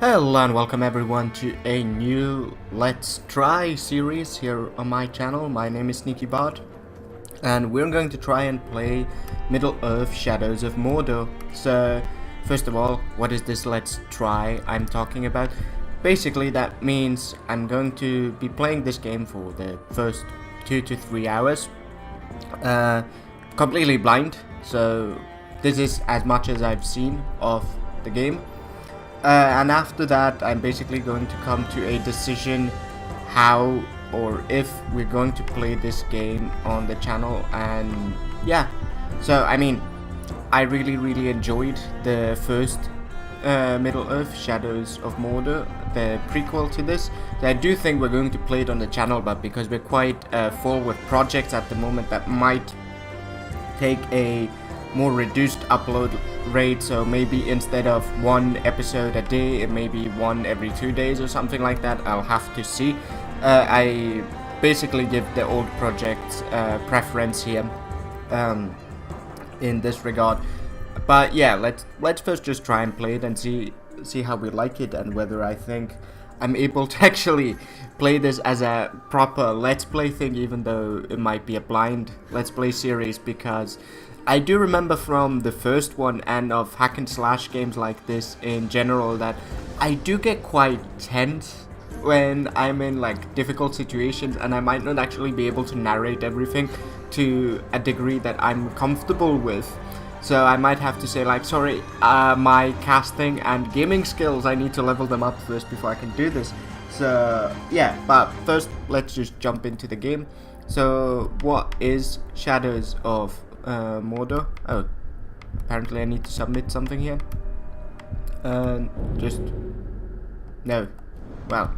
Hello and welcome everyone to a new Let's Try series here on my channel. My name is SneakyBot and we're going to try and play Middle-earth Shadows of Mordor. So first of all, what is this Let's Try I'm talking about? Basically that means I'm going to be playing this game for the first 2 to 3 hours completely blind, so this is as much as I've seen of the game. And after that, I'm basically going to come to a decision how or if we're going to play this game on the channel. And yeah, so I mean, I really enjoyed the first Middle-earth Shadows of Mordor, the prequel to this. So I do think we're going to play it on the channel, but because we're quite full with projects at the moment, that might take a more reduced upload rate, so maybe instead of one episode a day, it may be one every 2 days or something like that. I'll have to see. I basically give the old projects preference here in this regard. But yeah, let's first just try and play it and see how we like it, and whether I think I'm able to actually play this as a proper let's play thing, even though it might be a blind let's play series, because I do remember from the first one and of hack and slash games like this in general that I do get quite tense when I'm in like difficult situations, and I might not actually be able to narrate everything to a degree that I'm comfortable with. So I might have to say like, sorry, my casting and gaming skills, I need to level them up first before I can do this. So yeah, but first let's just jump into the game. So what is Shadows of Mordor? Oh, apparently I need to submit something here. Just no. Well,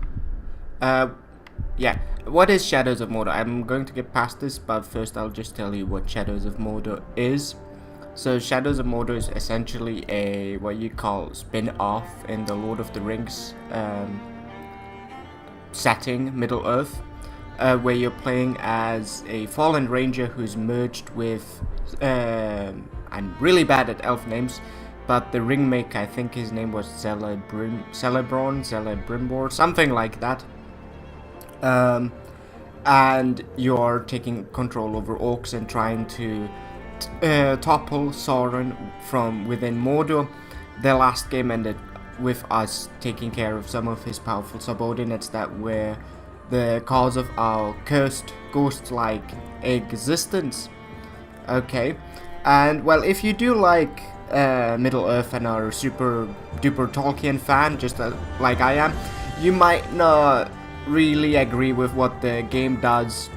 yeah. What is Shadows of Mordor? I'm going to get past this, but first I'll just tell you what Shadows of Mordor is. So Shadows of Mordor is essentially a what you call spin-off in the Lord of the Rings setting, Middle-earth, where you're playing as a fallen ranger who's merged with I'm really bad at elf names, but the ringmaker, I think his name was Celebrimbor, something like that. And you're taking control over orcs and trying to topple Sauron from within Mordor. The last game ended with us taking care of some of his powerful subordinates that were the cause of our cursed ghost-like existence. Okay, and well, if you do like Middle-earth and are a super duper Tolkien fan, just like I am, you might not really agree with what the game does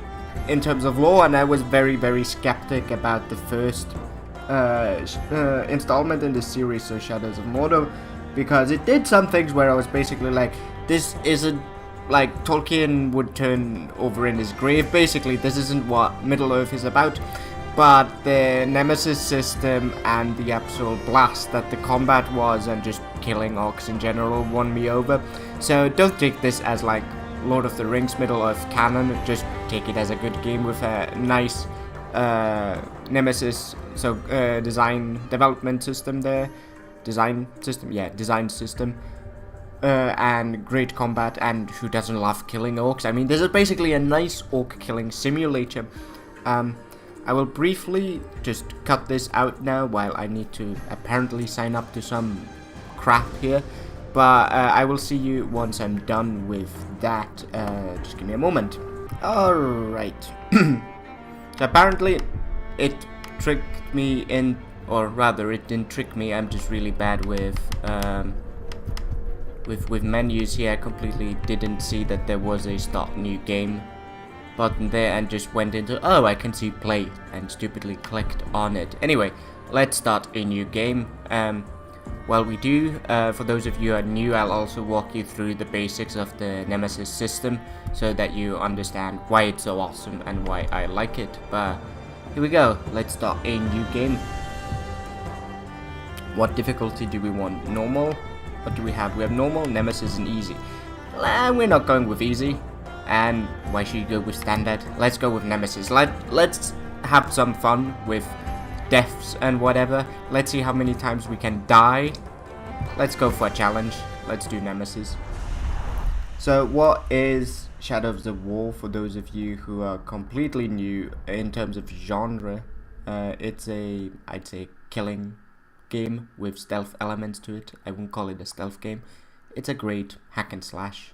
in terms of lore, and I was very skeptic about the first installment in the series, so Shadows of Mordor, because it did some things where I was basically like, this isn't like Tolkien would turn over in his grave. Basically, this isn't what Middle-earth is about. But the Nemesis system and the absolute blast that the combat was, and just killing orcs in general, won me over. So don't take this as like Lord of the Rings Middle-earth canon, just take it as a good game with a nice Nemesis, so development system there, design system, and great combat, and who doesn't love killing orcs? I mean, this is basically a nice orc killing simulator. I will briefly just cut this out now while I need to apparently sign up to some crap here. But I will see you once I'm done with that. Just give me a moment. Alright. So apparently it tricked me in, or rather it didn't trick me, I'm just really bad with menus here. I completely didn't see that there was a start new game button there, and just went into, oh, I can see play, and stupidly clicked on it. Anyway, let's start a new game. While we do, for those of you who are new, I'll also walk you through the basics of the Nemesis system so that you understand why it's so awesome and why I like it. But here we go, let's start a new game. What difficulty do we want? Normal? What do we have? We have normal, Nemesis, and easy. We're not going with easy. And why should you go with standard? Let's go with Nemesis. Let's have some fun with deaths and whatever. Let's see how many times we can die. Let's go for a challenge. let's do Nemesis. So what is Shadow of the War for those of you who are completely new in terms of genre? It's a, I'd say, killing game with stealth elements to it. I wouldn't call it a stealth game. It's a great hack and slash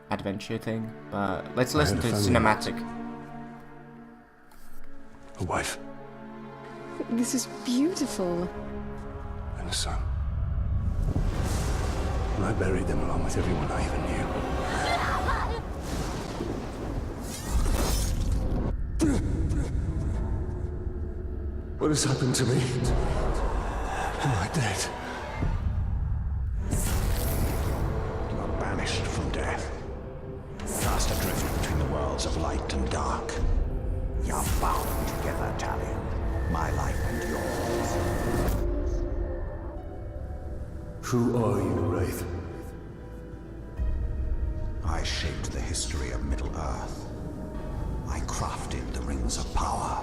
adventure thing, but let's listen to the cinematic. A wife. This is beautiful. And a son. And I buried them along with everyone I even knew. What has happened to me? Am I dead? You are banished from death. Cast adrift between the worlds of light and dark. You are bound together, Talion. My life and yours. Who are you, Wraith? I shaped the history of Middle-earth. I crafted the Rings of Power.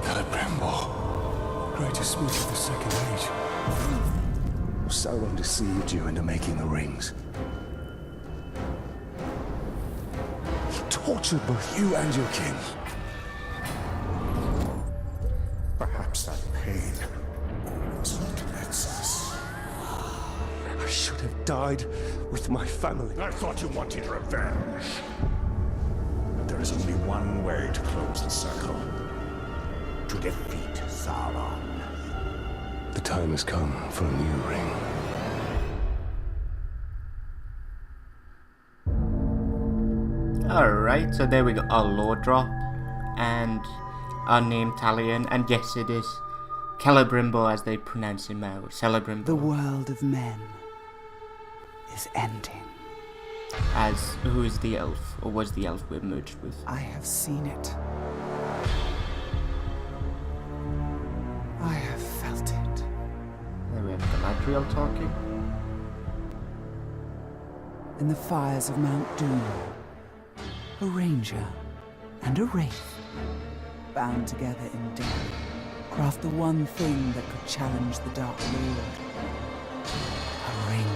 Celebrimbor, greatest smith of the Second Age. Sauron deceived you into making the rings. He tortured both you and your kin. Perhaps that pain was what nets us. I should have died with my family. I thought you wanted revenge. But there is only one way to close the circle. To defeat Sauron. The time has come for a new ring. Alright, so there we go, our lore drop, and our name Talion, and yes, it is Celebrimbor as they pronounce him out, Celebrimbor. The world of men is ending. As who is the elf, or was the elf we're merged with? I have seen it. I have felt it. There we have Galadriel talking. In the fires of Mount Doom, a ranger and a wraith, bound together in death, craft the one thing that could challenge the Dark Lord. A ring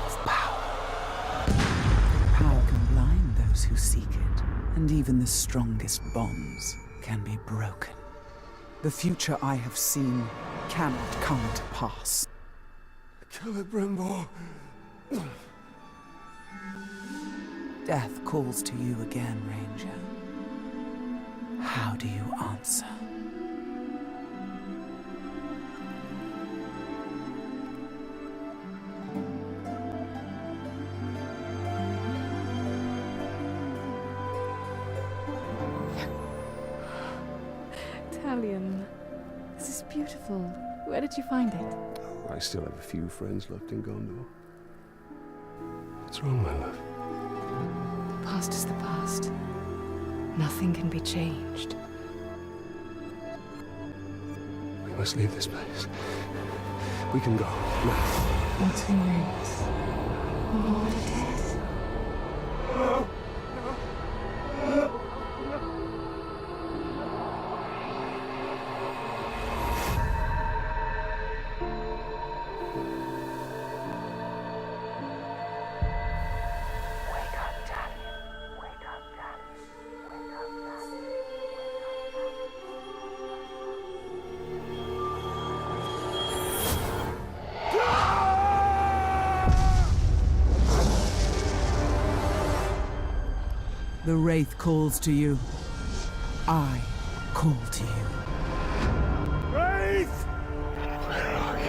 of power. Power can blind those who seek it, and even the strongest bonds can be broken. The future I have seen cannot come to pass. Celebrimbor. Death calls to you again, Ranger. How do you answer? Talion, this is beautiful. Where did you find it? I still have a few friends left in Gondor. What's wrong, my love? The past is the past. Nothing can be changed. We must leave this place. We can go now. What's who knows? What it is. The Wraith calls to you. I call to you. Wraith! Where are you?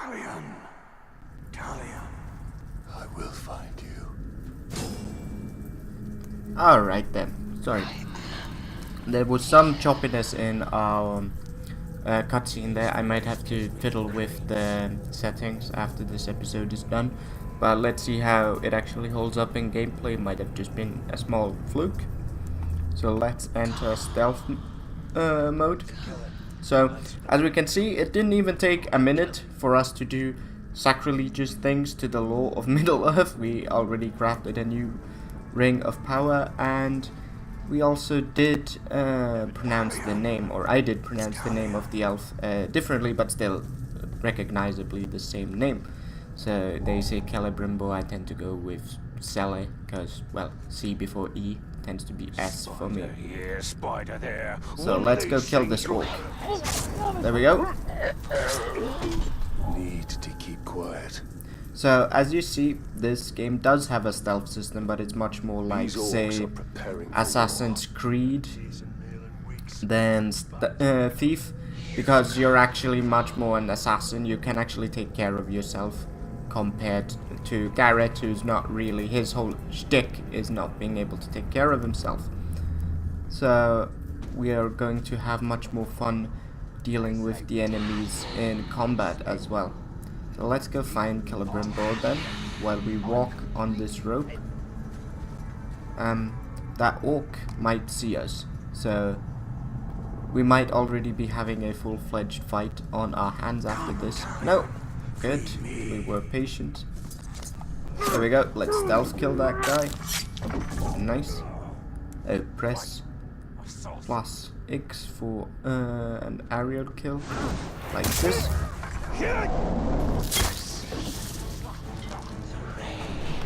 Talion. Talion. I will find you. Alright then. Sorry. There was some choppiness in our cutscene there. I might have to fiddle with the settings after this episode is done. But let's see how it actually holds up in gameplay. Might have just been a small fluke. So let's enter stealth mode. So as we can see, it didn't even take a minute for us to do sacrilegious things to the law of Middle Earth. We already crafted a new ring of power, and we also did pronounce the name, or I did pronounce the name of the elf differently, but still recognizably the same name. So they say Celebrimbo, I tend to go with Cele, because, well, C before E tends to be S for me. Here, spider there. So let's go kill this orc. There we go. Need to keep quiet. So as you see, this game does have a stealth system, but it's much more like, These orcs say, are preparing for Assassin's Creed than Thief, because you're actually much more an assassin. You can actually take care of yourself compared to Garrett, who's not really, his whole shtick is not being able to take care of himself. So we are going to have much more fun dealing with the enemies in combat as well. So let's go find Celebrimbo then, while we walk on this rope. That orc might see us, so we might already be having a full-fledged fight on our hands after this. No! Good, we were patient. There we go, let's stealth kill that guy. Nice. Oh, press plus X for an aerial kill, like this.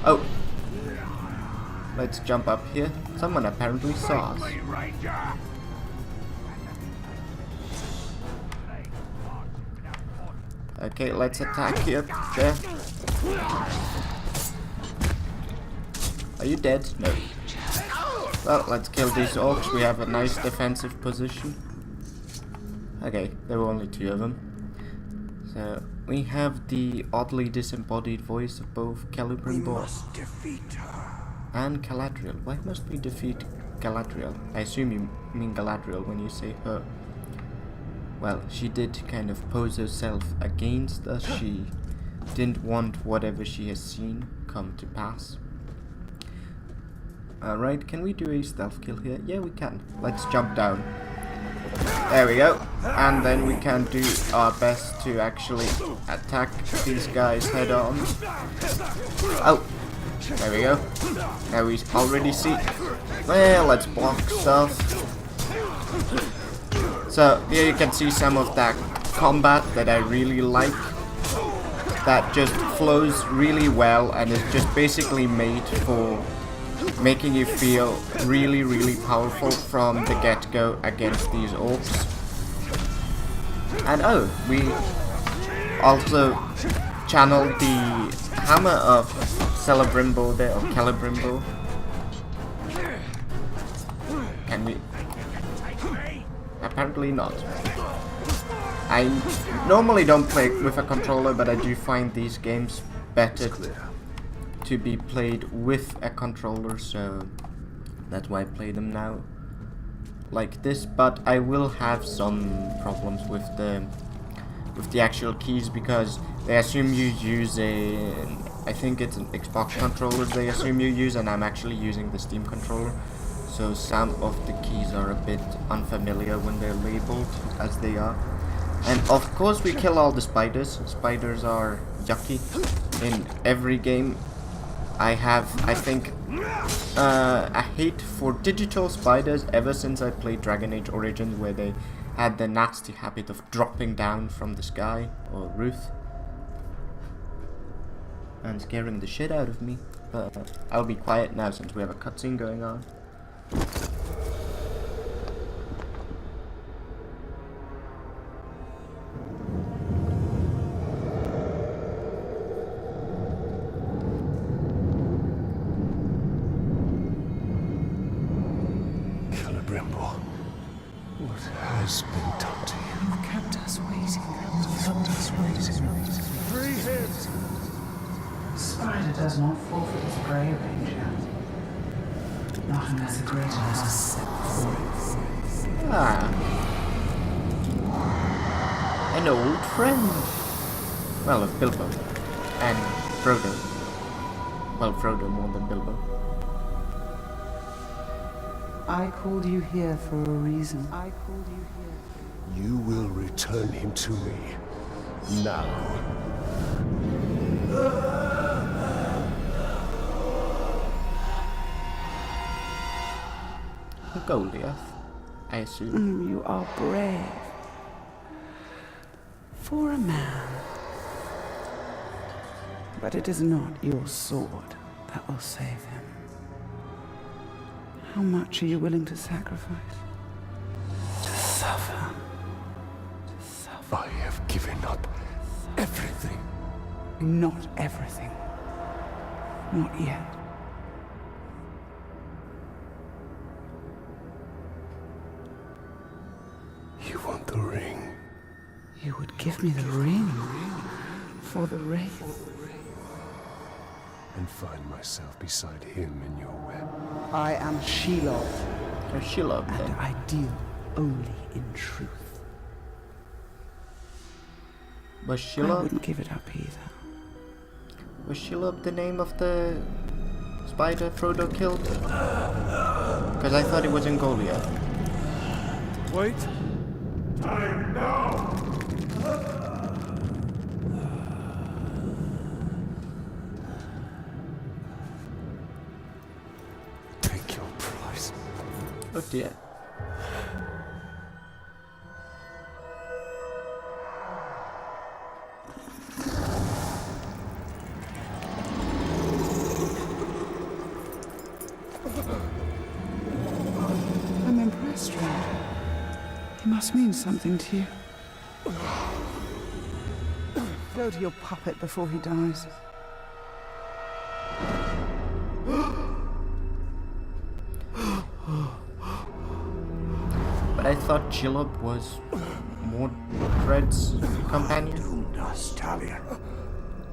Oh, let's jump up here. Someone apparently saw us. Okay, let's attack here. There. Are you dead? No. Well, let's kill these orcs. We have a nice defensive position. Okay, there were only 2 of them. So we have the oddly disembodied voice of both Celebrimbo and Galadriel. Why must we defeat Galadriel? I assume you mean Galadriel when you say her. Well, she did kind of pose herself against us. She didn't want whatever she has seen come to pass. Alright, can we do a stealth kill here? Yeah, we can. Let's jump down. There we go. And then we can do our best to actually attack these guys head on. Oh, there we go. Now we already see. Well, let's block stuff. So here you can see some of that combat that I really like. That just flows really well and is just basically made for making you feel really, really powerful from the get-go against these orcs. And oh, we also channeled the hammer of Celebrimbo there, or Celebrimbo. Can we? Apparently not. I normally don't play with a controller, but I do find these games better to be played with a controller, so that's why I play them now like this. But I will have some problems with the actual keys, because they assume you use I think it's an Xbox controller they assume you use, and I'm actually using the Steam controller, so some of the keys are a bit unfamiliar when they're labeled as they are. And of course we kill all the spiders. Spiders are yucky in every game. I have, I think, a hate for digital spiders ever since I played Dragon Age Origins, where they had the nasty habit of dropping down from the sky or roof and scaring the shit out of me. But I'll be quiet now since we have a cutscene going on. What has been done to you? You've kept us waiting. Free him! Spider does not forfeit its prey, Ranger. Not unless a greater has set before it. Ah. An old friend. Well, of Bilbo. And Frodo. Well, Frodo more than Bilbo. I called you here for a reason. I called you here. You will return him to me. Now. Goliath, I assume. You are brave. For a man. But it is not your sword that will save him. How much are you willing to sacrifice? To suffer. To suffer. I have given up everything. Not everything. Not yet. You want the ring? You would give me the ring for the wraith. And find myself beside him in your web. I am Shelob, Oh, Shelob and then. I deal only in truth. Was I Shelob? wouldn't give it up either. Was Shelob the name of the spider Frodo killed? Because I thought it was in Goliath. Wait! Take your prize. Oh dear. I'm impressed, Ranger. He must mean something to you. Go to your puppet before he dies. But I thought Shelob was Mordred's companion. Doomed us, Talion.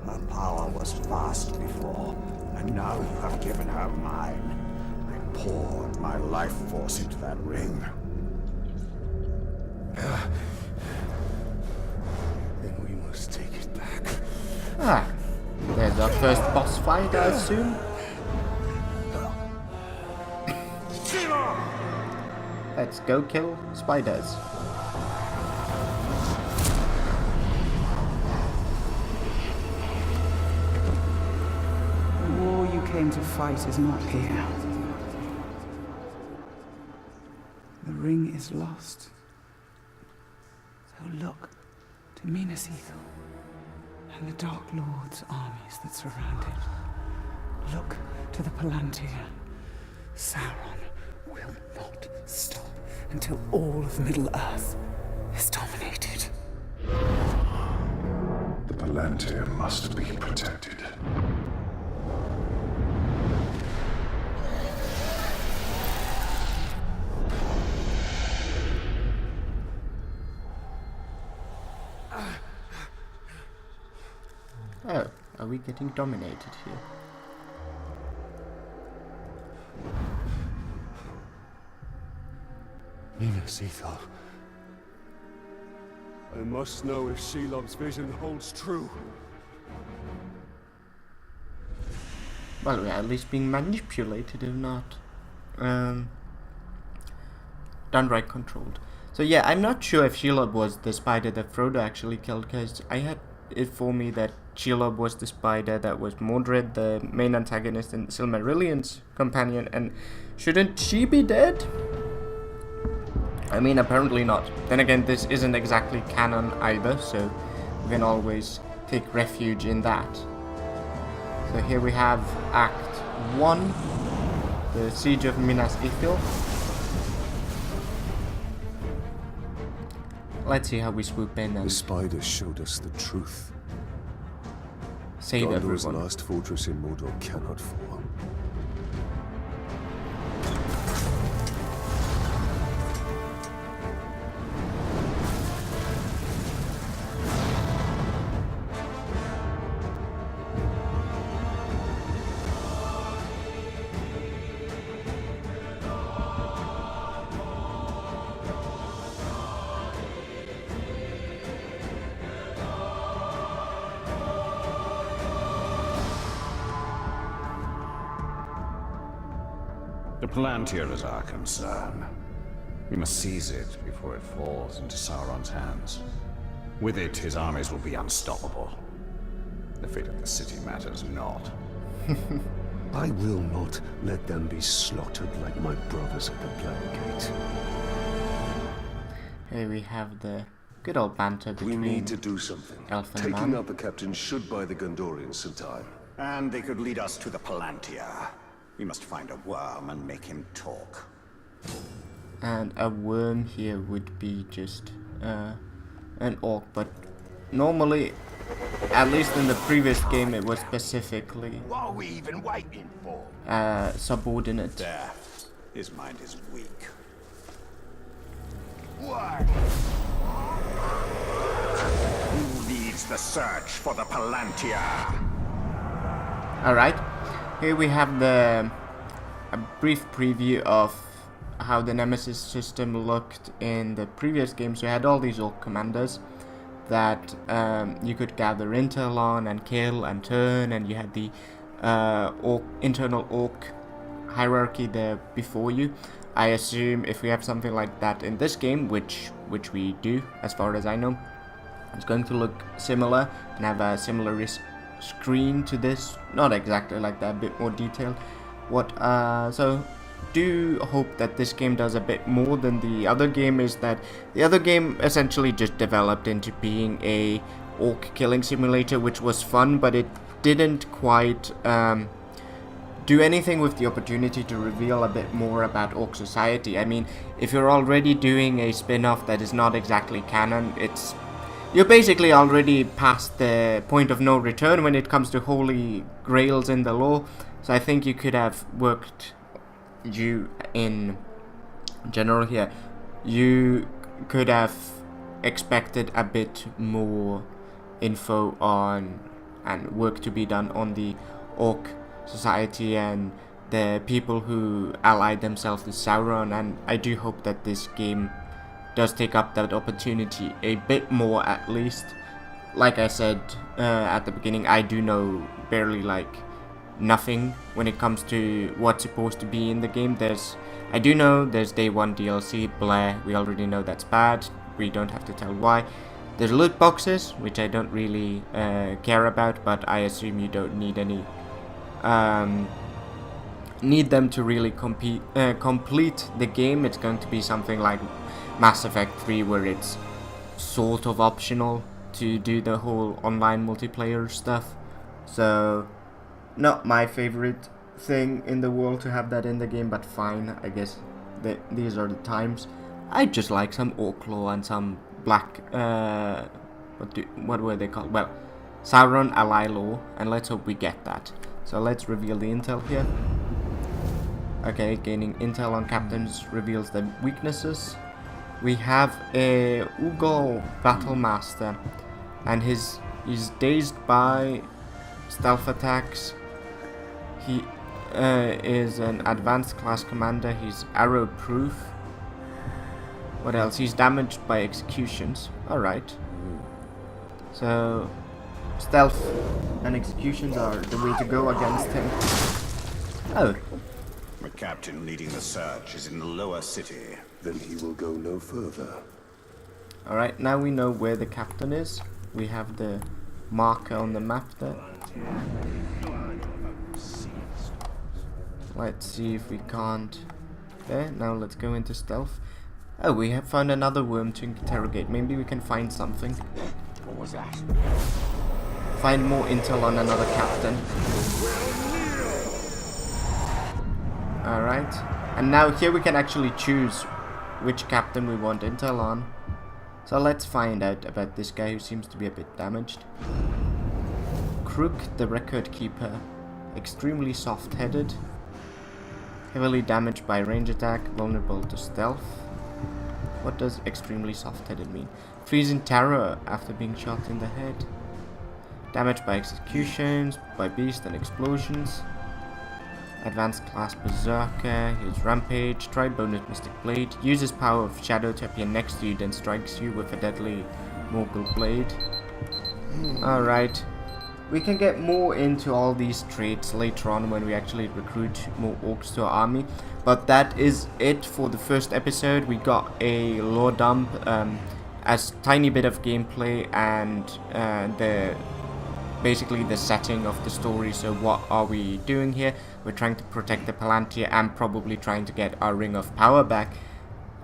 Her power was vast before, and now you have given her mine. I poured my life force into that ring. Then we must take it back. Ah, there's our first boss fight, I assume. Let's go kill spiders. The war you came to fight is not here. The ring is lost. So look to Minas Ithil and the Dark Lord's armies that surround it. Look to the Palantir. Sauron will not stop until all of Middle-earth is dominated. The Palantir must be protected. Oh, are we getting dominated here? Minas Ithil. I must know if Shelob's vision holds true. Well, we're at least being manipulated, if not downright controlled. So yeah, I'm not sure if Shelob was the spider that Frodo actually killed, because I had it for me that Shelob was the spider that was Mordred, the main antagonist in Silmarillion's companion, and shouldn't she be dead? I mean, apparently not. Then again, this isn't exactly canon either, so we can always take refuge in that. So here we have Act 1, the Siege of Minas Ithil. Let's see how we swoop in The and spider showed us the truth. save Gondor's everyone. last fortress in Mordor cannot fall. The Palantir is our concern. We must seize it before it falls into Sauron's hands. With it, his armies will be unstoppable. The fate of the city matters not. I will not let them be slaughtered like my brothers at the Black Gate. Here we have the good old banter between We need to do something. Elf and Taking man. out the captain should buy the Gondorians some time. And they could lead us to the Palantir. We must find a worm and make him talk. And a worm here would be just an orc, but normally, at least in the previous game, it was specifically What are we even waiting for? subordinate. There. His mind is weak. Who leads the search for the Palantir? Alright, here we have a brief preview of how the Nemesis system looked in the previous games. You had all these orc commanders that you could gather intel on and kill and turn, and you had the internal orc hierarchy there before you. I assume if we have something like that in this game, which we do as far as I know, it's going to look similar and have a similar screen to this, not exactly like that, a bit more detailed. So do hope that this game does a bit more than the other game. Is that the other game essentially just developed into being a orc killing simulator, which was fun, but it didn't quite do anything with the opportunity to reveal a bit more about orc society. I mean, if you're already doing a spin-off that is not exactly canon, you're basically already past the point of no return when it comes to holy grails in the lore. So I think you could have worked in general here. You could have expected a bit more info on and work to be done on the orc society and the people who allied themselves to Sauron, and I do hope that this game does take up that opportunity a bit more, at least. Like I said at the beginning, I do know barely like nothing when it comes to what's supposed to be in the game. I do know there's day 1 DLC, blah, we already know that's bad, we don't have to tell why. There's loot boxes, which I don't really care about, but I assume you don't need any need them to really complete the game. It's going to be something like Mass Effect 3, where it's sort of optional to do the whole online multiplayer stuff. So not my favorite thing in the world to have that in the game, but fine, I guess these are the times. I just like some orc lore and some black what were they called? Well, Sauron ally lore, and let's hope we get that. So let's reveal the intel here. Okay, gaining intel on captains reveals the weaknesses. We have a Ugol Battlemaster, and he's dazed by stealth attacks. He is an advanced class commander. He's arrow proof. What else? He's damaged by executions. Alright. So stealth and executions are the way to go against him. Oh. The captain leading the search is in the lower city. Then he will go no further. Alright, now we know where the captain is. We have the marker on the map there. Let's see if we can't. There, now let's go into stealth. Oh, we have found another worm to interrogate. Maybe we can find something. What was that? Find more intel on another captain. Alright. And now here we can actually choose which captain we want intel on. So let's find out about this guy who seems to be a bit damaged. Crook, the record keeper. Extremely soft-headed. Heavily damaged by range attack. Vulnerable to stealth. What does extremely soft-headed mean? Freezing terror after being shot in the head. Damaged by executions, by beast and explosions. Advanced class berserker. Here's rampage. Try bonus mystic blade. Uses power of shadow to appear next to you, then strikes you with a deadly Morgul blade. Alright. we can get more into all these traits later on when we actually recruit more orcs to our army. But that is it for the first episode. We got a lore dump, a tiny bit of gameplay, and basically the setting of the story. So what are we doing here? We're trying to protect the Palantir and probably trying to get our Ring of Power back.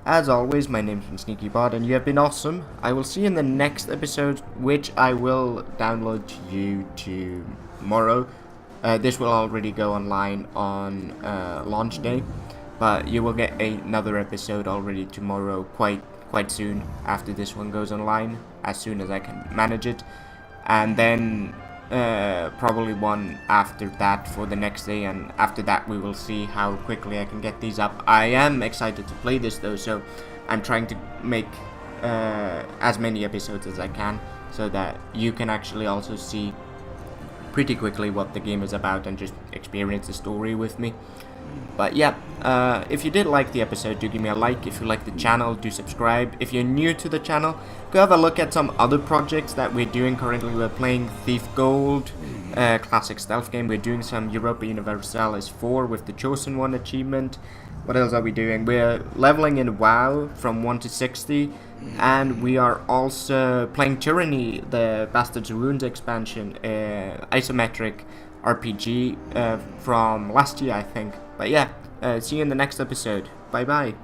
As always, my name's been SneakyBot and you have been awesome. I will see you in the next episode, which I will download to you tomorrow. This will already go online on launch day, but you will get another episode already tomorrow, quite soon after this one goes online, as soon as I can manage it. And then probably one after that for the next day, and after that we will see how quickly I can get these up. I am excited to play this though, so I'm trying to make as many episodes as I can, so that you can actually also see pretty quickly what the game is about and just experience the story with me. But yeah, if you did like the episode, do give me a like. If you like the channel, do subscribe. If you're new to the channel, go have a look at some other projects that we're doing currently. We're playing Thief Gold, classic stealth game. We're doing some Europa Universalis 4 with the Chosen One achievement. What else are we doing? We're leveling in WoW from 1 to 60. And we are also playing Tyranny, the Bastards Runes expansion, isometric RPG from last year, I think. But yeah, see you in the next episode. Bye bye.